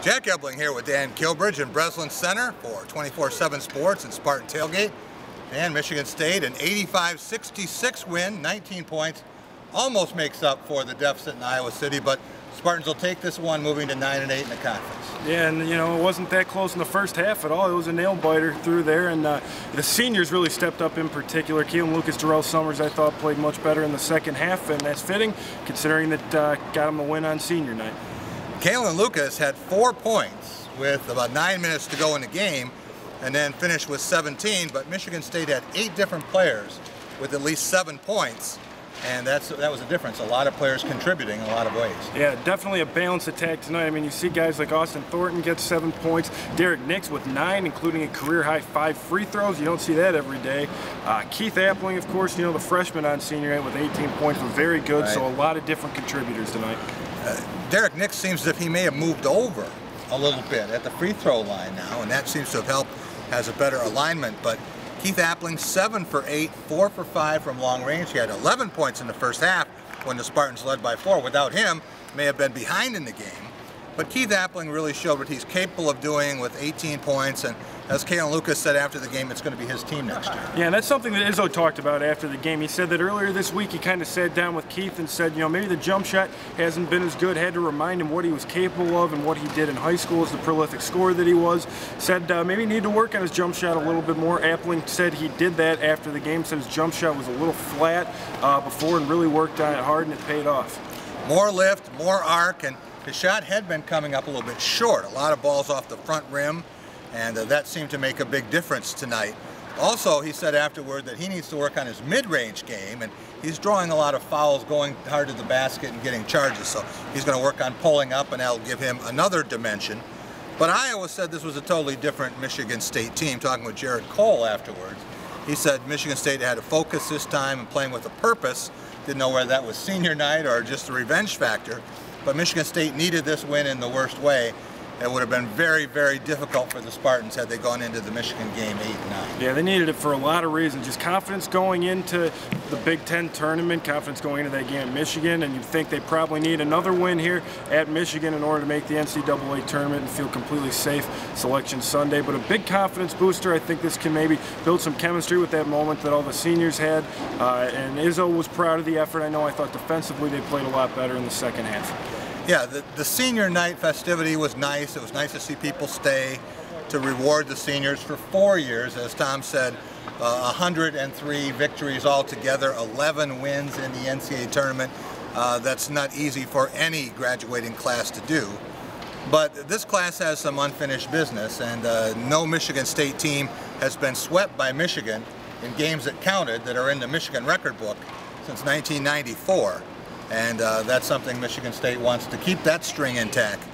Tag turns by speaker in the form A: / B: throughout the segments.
A: Jack Ebling here with Dan Kilbridge in Breslin Center for 24/7 Sports and Spartan Tailgate. And Michigan State, an 85-66 win, 19 points, almost makes up for the deficit in Iowa City, but Spartans will take this one, moving to 9-8 in the conference.
B: Yeah, and you know, it wasn't that close in the first half at all. It was a nail biter through there, and the seniors really stepped up in particular. Kalin, Lucas, Durrell, Summers, I thought, played much better in the second half, and that's fitting, considering that got them a win on senior night.
A: Kalin Lucas had 4 points with about 9 minutes to go in the game, and then finished with 17, but Michigan State had 8 different players with at least 7 points. And that was a difference. A lot of players contributing in a lot of ways.
B: Yeah, definitely a balanced attack tonight. I mean, you see guys like Austin Thornton get 7 points. Derek Nix with 9, including a career-high 5 free throws. You don't see that every day. Keith Ebling, of course, you know, the freshman on senior night with 18 points was very good. Right. So a lot of different contributors tonight.
A: Derek Nix seems as if he may have moved over a little bit at the free throw line now, and that seems to have helped, has a better alignment. But Keith Ebling, 7 for 8, 4 for 5 from long range. He had 11 points in the first half when the Spartans led by 4. Without him, may have been behind in the game. But Keith Ebling really showed what he's capable of doing with 18 points, and as Kalin Lucas said after the game, it's going to be his team next year.
B: Yeah, and that's something that Izzo talked about after the game. He said that earlier this week he kind of sat down with Keith and said, you know, maybe the jump shot hasn't been as good, had to remind him what he was capable of and what he did in high school as the prolific scorer that he was. Said maybe he needed to work on his jump shot a little bit more. Ebling said he did that after the game, said his jump shot was a little flat before and really worked on it hard, and it paid off.
A: More lift, more arc, and his shot had been coming up a little bit short. A lot of balls off the front rim, and that seemed to make a big difference tonight. Also, he said afterward that he needs to work on his mid-range game, and he's drawing a lot of fouls, going hard to the basket and getting charges, so he's going to work on pulling up, and that'll give him another dimension. But Iowa said this was a totally different Michigan State team. Talking with Jared Cole afterwards, he said Michigan State had to focus this time and playing with a purpose. Didn't know whether that was senior night or just the revenge factor. But Michigan State needed this win in the worst way. It would have been very, very difficult for the Spartans had they gone into the Michigan game 8-9.
B: Yeah, they needed it for a lot of reasons. Just confidence going into the Big Ten tournament, confidence going into that game at Michigan, and you think they probably need another win here at Michigan in order to make the NCAA tournament and feel completely safe Selection Sunday. But a big confidence booster. I think this can maybe build some chemistry with that moment that all the seniors had. And Izzo was proud of the effort. I thought defensively they played a lot better in the second half.
A: Yeah, the senior night festivity was nice. It was nice to see people stay to reward the seniors for 4 years. As Tom said, 103 victories altogether, 11 wins in the NCAA tournament. That's not easy for any graduating class to do. But this class has some unfinished business, and no Michigan State team has been swept by Michigan in games that counted that are in the Michigan record book since 1994. And that's something Michigan State wants to keep that string intact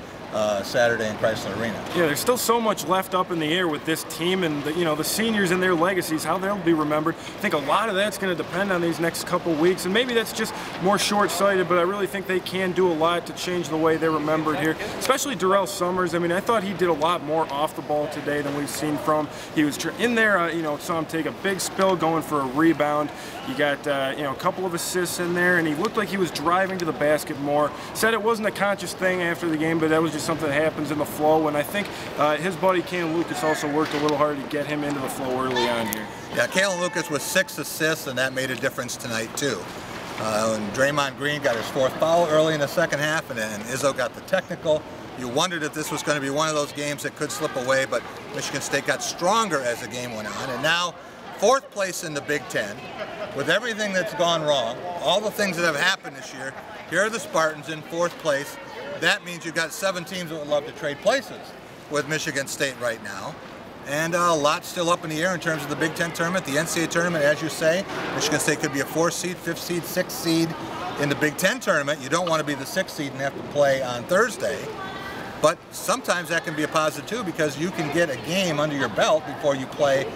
A: Saturday in Chrysler Arena.
B: Yeah, there's still so much left up in the air with this team and the seniors and their legacies, how they'll be remembered. I think a lot of that's going to depend on these next couple weeks, and maybe that's just more short-sighted, but I really think they can do a lot to change the way they're remembered here, especially Durrell Summers. I mean, I thought he did a lot more off the ball today than we've seen from him. He was in there, saw him take a big spill going for a rebound. You got, a couple of assists in there, and he looked like he was driving to the basket more. Said it wasn't a conscious thing after the game, but that was just something that happens in the flow, and I think his buddy Kalin Lucas also worked a little hard to get him into the flow early on here.
A: Yeah, Kalin Lucas with 6 assists, and that made a difference tonight too. And Draymond Green got his 4th foul early in the second half, and then Izzo got the technical. You wondered if this was going to be one of those games that could slip away, but Michigan State got stronger as the game went on, and now 4th place in the Big Ten. With everything that's gone wrong, all the things that have happened this year, here are the Spartans in 4th place. That means you've got 7 teams that would love to trade places with Michigan State right now. And a lot still up in the air in terms of the Big Ten tournament. The NCAA tournament, as you say, Michigan State could be a 4th seed, 5th seed, 6th seed in the Big Ten tournament. You don't want to be the 6th seed and have to play on Thursday. But sometimes that can be a positive too, because you can get a game under your belt before you play,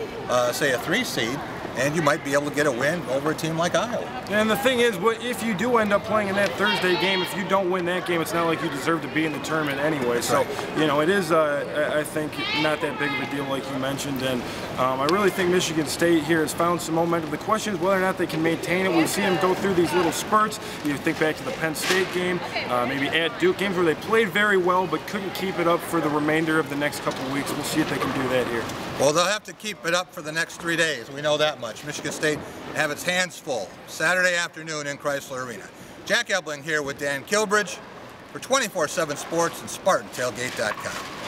A: say, a 3 seed. and you might be able to get a win over a team like Iowa.
B: And the thing is, if you do end up playing in that Thursday game, if you don't win that game, it's not like you deserve to be in the tournament anyway. So, you know, it is, I think, not that big of a deal like you mentioned. And I really think Michigan State here has found some momentum. The question is whether or not they can maintain it. We see them go through these little spurts. You think back to the Penn State game, maybe at Duke, games where they played very well but couldn't keep it up for the remainder of the next couple of weeks. We'll see if they can do that here.
A: Well, they'll have to keep it up for the next 3 days. We know that much. Michigan State have its hands full Saturday afternoon in Chrysler Arena. Jack Ebling here with Dan Kilbridge for 24/7 Sports and SpartanTailgate.com.